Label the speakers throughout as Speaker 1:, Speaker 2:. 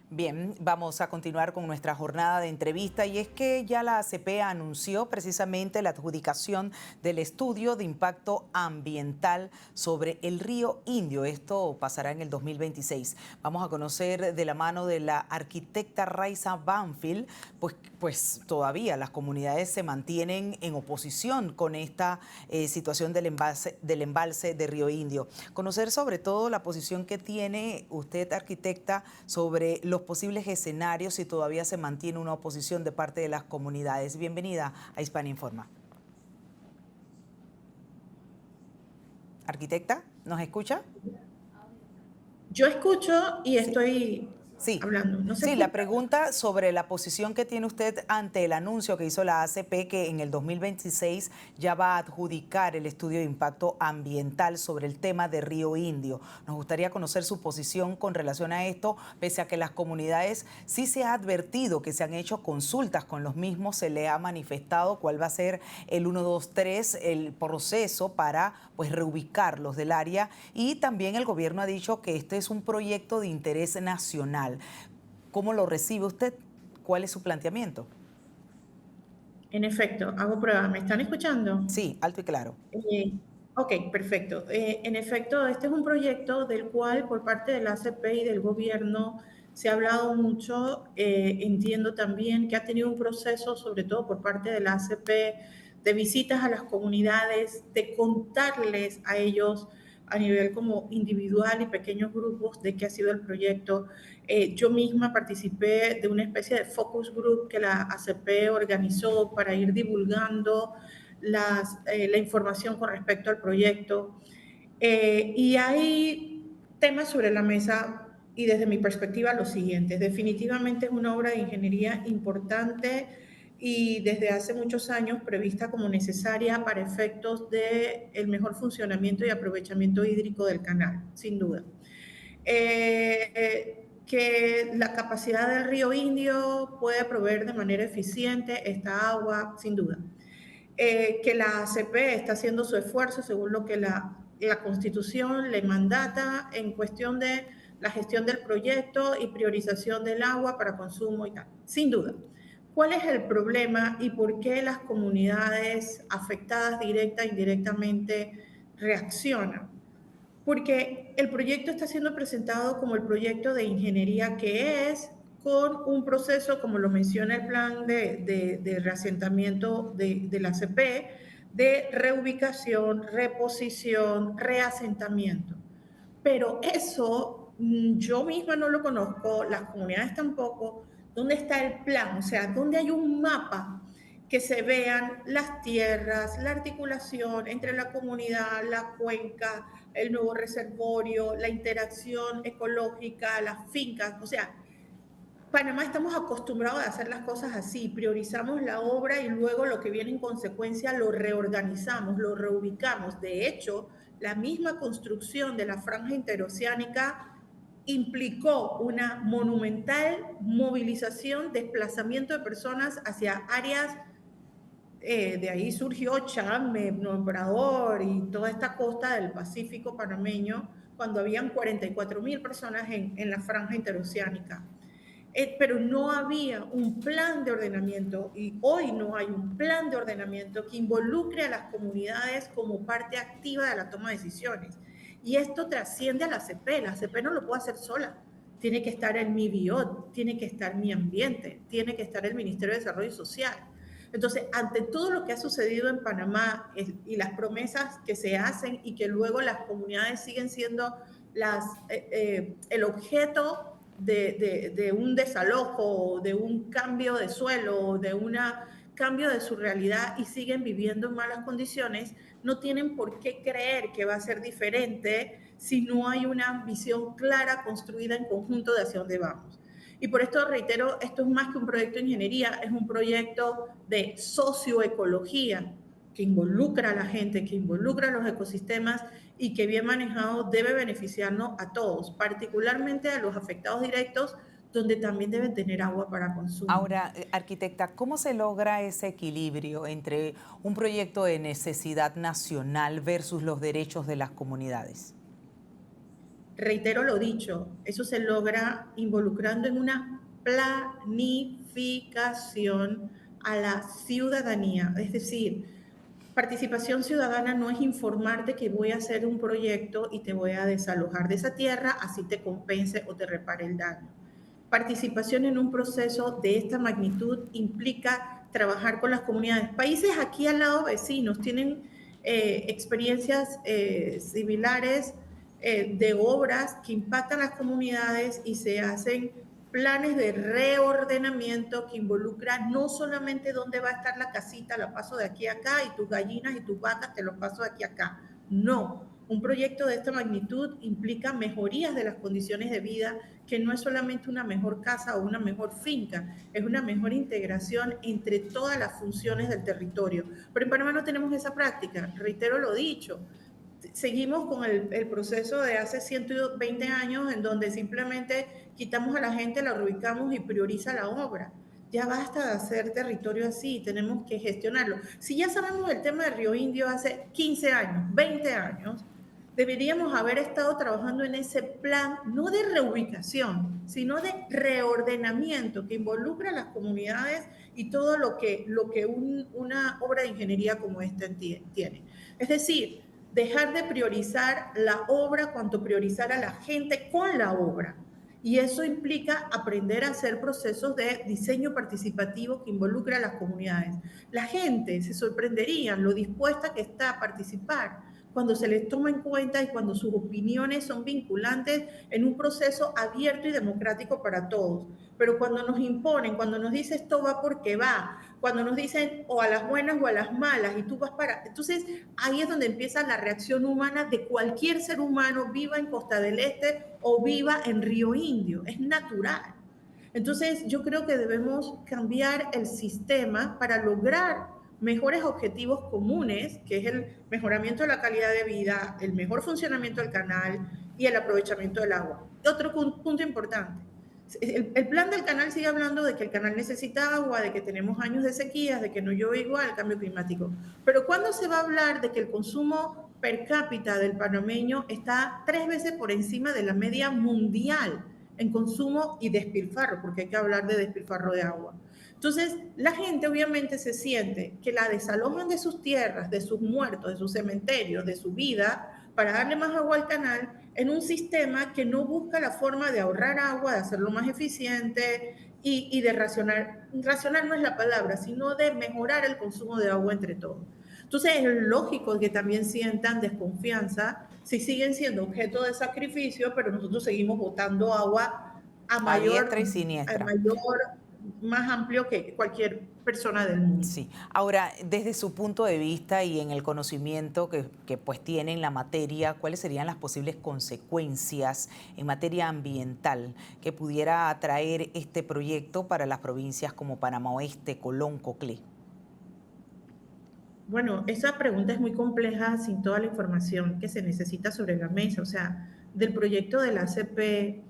Speaker 1: Bien, vamos a continuar con nuestra jornada de entrevista y es que ya la ACP anunció precisamente la adjudicación del estudio de impacto ambiental sobre el río Indio. Esto pasará en el 2026. Vamos a conocer de la mano de la arquitecta Raiza Banfield, pues todavía las comunidades se mantienen en oposición con esta situación del embalse de Río Indio. Conocer sobre todo la posición que tiene usted, arquitecta, sobre los posibles escenarios si todavía se mantiene una oposición de parte de las comunidades. Bienvenida a Hispania Informa. Arquitecta, ¿nos escucha?
Speaker 2: Yo escucho y
Speaker 1: Sí.
Speaker 2: estoy
Speaker 1: Sí,
Speaker 2: hablando. ¿No se
Speaker 1: sí, la
Speaker 2: escucha?
Speaker 1: pregunta sobre la posición que tiene usted ante el anuncio que hizo la ACP que en el 2026 ya va a adjudicar el estudio de impacto ambiental sobre el tema de Río Indio. Nos gustaría conocer su posición con relación a esto, pese a que las comunidades sí se ha advertido que se han hecho consultas con los mismos, se le ha manifestado cuál va a ser el 1, 2, 3, el proceso para pues reubicarlos del área, y también el gobierno ha dicho que este es un proyecto de interés nacional. ¿Cómo lo recibe usted? ¿Cuál es su planteamiento?
Speaker 2: En efecto, hago pruebas. ¿Me están escuchando?
Speaker 1: Sí, alto y claro.
Speaker 2: Ok, perfecto. En efecto, este es un proyecto del cual por parte de la ACP y del gobierno se ha hablado mucho. Entiendo también que ha tenido un proceso, sobre todo por parte de la ACP, de visitas a las comunidades, de contarles a ellos a nivel como individual y pequeños grupos de qué ha sido el proyecto. Yo misma participé de una especie de focus group que la ACP organizó para ir divulgando la información con respecto al proyecto. Y hay temas sobre la mesa y desde mi perspectiva los siguientes. Definitivamente es una obra de ingeniería importante y desde hace muchos años prevista como necesaria para efectos del mejor funcionamiento y aprovechamiento hídrico del canal, sin duda. Que la capacidad del río Indio puede proveer de manera eficiente esta agua, sin duda. Que la ACP está haciendo su esfuerzo según lo que la Constitución le mandata en cuestión de la gestión del proyecto y priorización del agua para consumo y tal. Sin duda. ¿Cuál es el problema y por qué las comunidades afectadas directa e indirectamente reaccionan? Porque el proyecto está siendo presentado como el proyecto de ingeniería que es, con un proceso, como lo menciona el plan de reasentamiento de la CP, de reubicación, reposición, reasentamiento. Pero eso yo misma no lo conozco, las comunidades tampoco. ¿Dónde está el plan? O sea, ¿dónde hay un mapa que se vean las tierras, la articulación entre la comunidad, la cuenca, el nuevo reservorio, la interacción ecológica, las fincas? O sea, Panamá estamos acostumbrados a hacer las cosas así, priorizamos la obra y luego lo que viene en consecuencia lo reorganizamos, lo reubicamos. De hecho, la misma construcción de la franja interoceánica implicó una monumental movilización, desplazamiento de personas hacia áreas. De ahí surgió Chame, Nombrador y toda esta costa del Pacífico panameño, cuando habían 44.000 personas en la franja interoceánica. Pero no había un plan de ordenamiento y hoy no hay un plan de ordenamiento que involucre a las comunidades como parte activa de la toma de decisiones. Y esto trasciende a la CP. La CP no lo puede hacer sola. Tiene que estar el MIBIOT, tiene que estar Mi Ambiente, tiene que estar el Ministerio de Desarrollo Social. Entonces, ante todo lo que ha sucedido en Panamá y las promesas que se hacen y que luego las comunidades siguen siendo el objeto de un desalojo, de un cambio de suelo, de un cambio de su realidad y siguen viviendo en malas condiciones, no tienen por qué creer que va a ser diferente si no hay una visión clara construida en conjunto de hacia dónde vamos. Y por esto reitero, esto es más que un proyecto de ingeniería, es un proyecto de socioecología que involucra a la gente, que involucra a los ecosistemas y que bien manejado debe beneficiarnos a todos, particularmente a los afectados directos, donde también deben tener agua para consumo.
Speaker 1: Ahora, arquitecta, ¿cómo se logra ese equilibrio entre un proyecto de necesidad nacional versus los derechos de las comunidades?
Speaker 2: Reitero lo dicho, eso se logra involucrando en una planificación a la ciudadanía. Es decir, participación ciudadana no es informarte que voy a hacer un proyecto y te voy a desalojar de esa tierra, así te compense o te repare el daño. Participación en un proceso de esta magnitud implica trabajar con las comunidades. Países aquí al lado vecinos tienen experiencias similares de obras que impactan las comunidades y se hacen planes de reordenamiento que involucran no solamente dónde va a estar la casita, la paso de aquí a acá, y tus gallinas y tus vacas te los paso de aquí a acá. No, un proyecto de esta magnitud implica mejorías de las condiciones de vida, que no es solamente una mejor casa o una mejor finca, es una mejor integración entre todas las funciones del territorio. Pero en Panamá no tenemos esa práctica, reitero lo dicho. Seguimos con el proceso de hace 120 años en donde simplemente quitamos a la gente, la reubicamos y prioriza la obra. Ya basta de hacer territorio así, tenemos que gestionarlo. Si ya sabemos el tema de Río Indio hace 15 años, 20 años, deberíamos haber estado trabajando en ese plan, no de reubicación, sino de reordenamiento que involucra a las comunidades y todo lo que una obra de ingeniería como esta tiene. Es decir, dejar de priorizar la obra cuanto priorizar a la gente con la obra. Y eso implica aprender a hacer procesos de diseño participativo que involucre a las comunidades. La gente se sorprendería lo dispuesta que está a participar cuando se les toma en cuenta y cuando sus opiniones son vinculantes en un proceso abierto y democrático para todos. Pero cuando nos imponen, cuando nos dicen esto va porque va, cuando nos dicen o a las buenas o a las malas y tú vas para... Entonces ahí es donde empieza la reacción humana de cualquier ser humano, viva en Costa del Este o viva en Río Indio. Es natural. Entonces yo creo que debemos cambiar el sistema para lograr mejores objetivos comunes, que es el mejoramiento de la calidad de vida, el mejor funcionamiento del canal y el aprovechamiento del agua. Otro punto importante. El plan del canal sigue hablando de que el canal necesita agua, de que tenemos años de sequías, de que no llueve igual, cambio climático. Pero ¿cuándo se va a hablar de que el consumo per cápita del panameño está 3 veces por encima de la media mundial en consumo y despilfarro? Porque hay que hablar de despilfarro de agua. Entonces, la gente obviamente se siente que la desalojan de sus tierras, de sus muertos, de sus cementerios, de su vida, para darle más agua al canal, en un sistema que no busca la forma de ahorrar agua, de hacerlo más eficiente y de racionar. Racionar no es la palabra, sino de mejorar el consumo de agua entre todos. Entonces, es lógico que también sientan desconfianza si siguen siendo objeto de sacrificio, pero nosotros seguimos botando agua
Speaker 1: a diestra y siniestra.
Speaker 2: Más amplio que cualquier persona del mundo.
Speaker 1: Sí. Ahora, desde su punto de vista y en el conocimiento que pues tiene en la materia, ¿cuáles serían las posibles consecuencias en materia ambiental que pudiera atraer este proyecto para las provincias como Panamá Oeste, Colón, Coclé?
Speaker 2: Bueno, esa pregunta es muy compleja sin toda la información que se necesita sobre la mesa. O sea, del proyecto de la ACP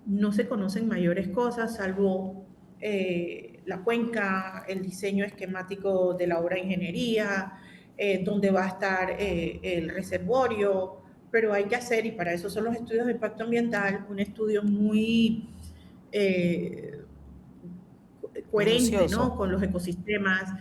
Speaker 2: no se conocen mayores cosas, salvo la cuenca, el diseño esquemático de la obra de ingeniería, dónde va a estar el reservorio, pero hay que hacer, y para eso son los estudios de impacto ambiental, un estudio muy coherente, ¿no?, con los ecosistemas.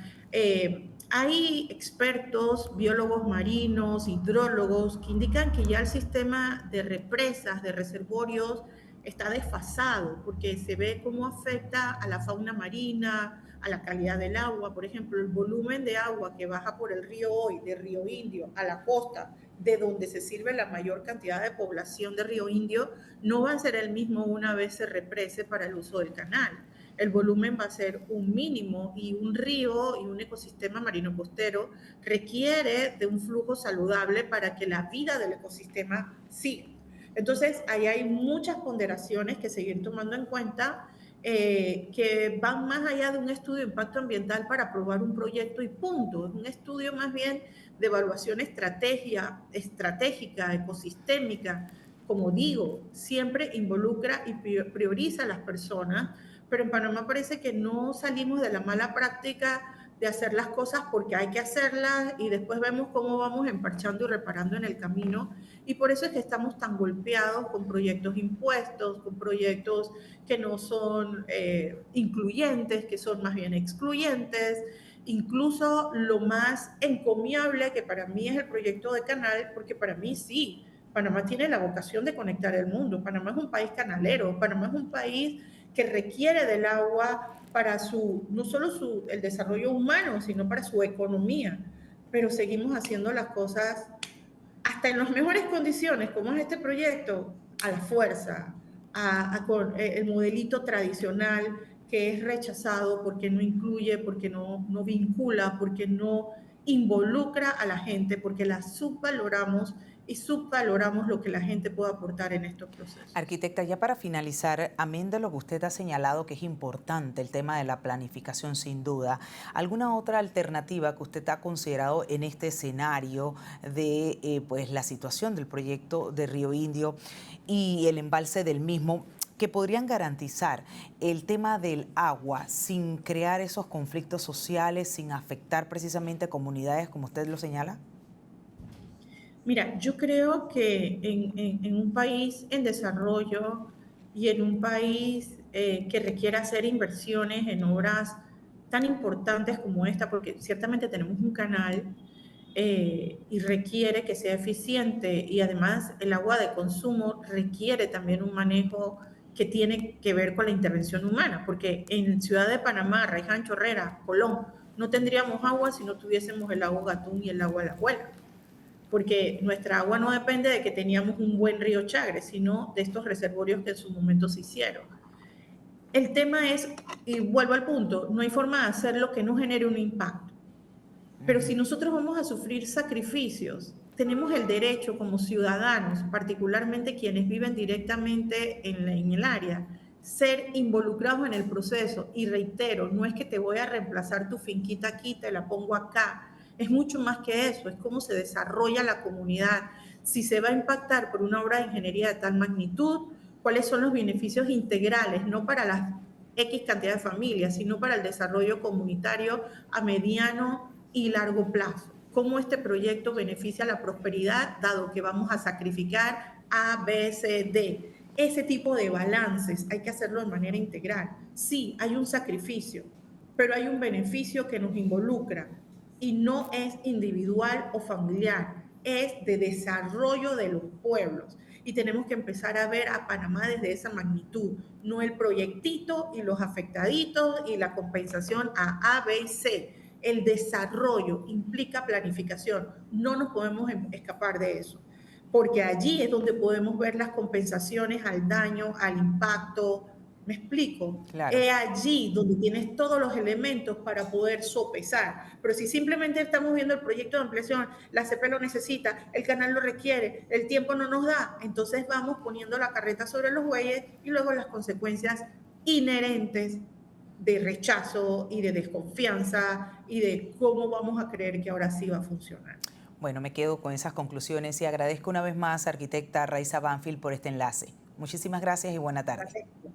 Speaker 2: Hay expertos, biólogos marinos, hidrólogos, que indican que ya el sistema de represas, de reservorios, está desfasado, porque se ve cómo afecta a la fauna marina, a la calidad del agua. Por ejemplo, el volumen de agua que baja por el río Hoy, de Río Indio, a la costa, de donde se sirve la mayor cantidad de población de Río Indio, no va a ser el mismo una vez se represe para el uso del canal. El volumen va a ser un mínimo, y un río y un ecosistema marino costero requiere de un flujo saludable para que la vida del ecosistema siga. Entonces, ahí hay muchas ponderaciones que seguir tomando en cuenta, que van más allá de un estudio de impacto ambiental para aprobar un proyecto y punto. Es un estudio más bien de evaluación estratégica, ecosistémica. Como digo, siempre involucra y prioriza a las personas, pero en Panamá parece que no salimos de la mala práctica de hacer las cosas porque hay que hacerlas y después vemos cómo vamos emparchando y reparando en el camino. Y por eso es que estamos tan golpeados con proyectos impuestos, con proyectos que no son incluyentes, que son más bien excluyentes. Incluso lo más encomiable que para mí es el proyecto de canal, porque para mí sí, Panamá tiene la vocación de conectar el mundo. Panamá es un país canalero, Panamá es un país que requiere del agua para no solo el desarrollo humano, sino para su economía. Pero seguimos haciendo las cosas hasta en las mejores condiciones, como es este proyecto, a la fuerza, con el modelito tradicional que es rechazado porque no incluye, porque no vincula, porque no involucra a la gente, porque la subvaloramos y subvaloramos lo que la gente puede aportar en estos procesos.
Speaker 1: Arquitecta, ya para finalizar, amén de lo que usted ha señalado que es importante el tema de la planificación sin duda, ¿alguna otra alternativa que usted ha considerado en este escenario de pues, la situación del proyecto de Río Indio y el embalse del mismo, que podrían garantizar el tema del agua sin crear esos conflictos sociales, sin afectar precisamente comunidades como usted lo señala?
Speaker 2: Mira, yo creo que en un país en desarrollo y en un país que requiere hacer inversiones en obras tan importantes como esta, porque ciertamente tenemos un canal y requiere que sea eficiente y además el agua de consumo requiere también un manejo que tiene que ver con la intervención humana, porque en Ciudad de Panamá, Raiján, Chorrera, Colón, no tendríamos agua si no tuviésemos el agua Gatún y el agua de la Abuela, porque nuestra agua no depende de que teníamos un buen río Chagre, sino de estos reservorios que en su momento se hicieron. El tema es, y vuelvo al punto, no hay forma de hacerlo que no genere un impacto. Pero si nosotros vamos a sufrir sacrificios, tenemos el derecho como ciudadanos, particularmente quienes viven directamente en el área, ser involucrados en el proceso. Y reitero, no es que te voy a reemplazar tu finquita aquí, te la pongo acá. Es mucho más que eso, es cómo se desarrolla la comunidad. Si se va a impactar por una obra de ingeniería de tal magnitud, cuáles son los beneficios integrales, no para las X cantidad de familias, sino para el desarrollo comunitario a mediano y largo plazo. Cómo este proyecto beneficia la prosperidad, dado que vamos a sacrificar A, B, C, D. Ese tipo de balances hay que hacerlo de manera integral. Sí, hay un sacrificio, pero hay un beneficio que nos involucra y no es individual o familiar, es de desarrollo de los pueblos. Y tenemos que empezar a ver a Panamá desde esa magnitud, no el proyectito y los afectaditos y la compensación a B y C. El desarrollo implica planificación, no nos podemos escapar de eso, porque allí es donde podemos ver las compensaciones al daño, al impacto. ¿Me explico?
Speaker 1: Claro.
Speaker 2: Es allí donde tienes todos los elementos para poder sopesar. Pero si simplemente estamos viendo el proyecto de ampliación, la CP lo necesita, el canal lo requiere, el tiempo no nos da, entonces vamos poniendo la carreta sobre los bueyes y luego las consecuencias inherentes de rechazo y de desconfianza y de cómo vamos a creer que ahora sí va a funcionar.
Speaker 1: Bueno, me quedo con esas conclusiones y agradezco una vez más, arquitecta Raiza Banfield, por este enlace. Muchísimas gracias y buena tarde.
Speaker 2: Perfecto.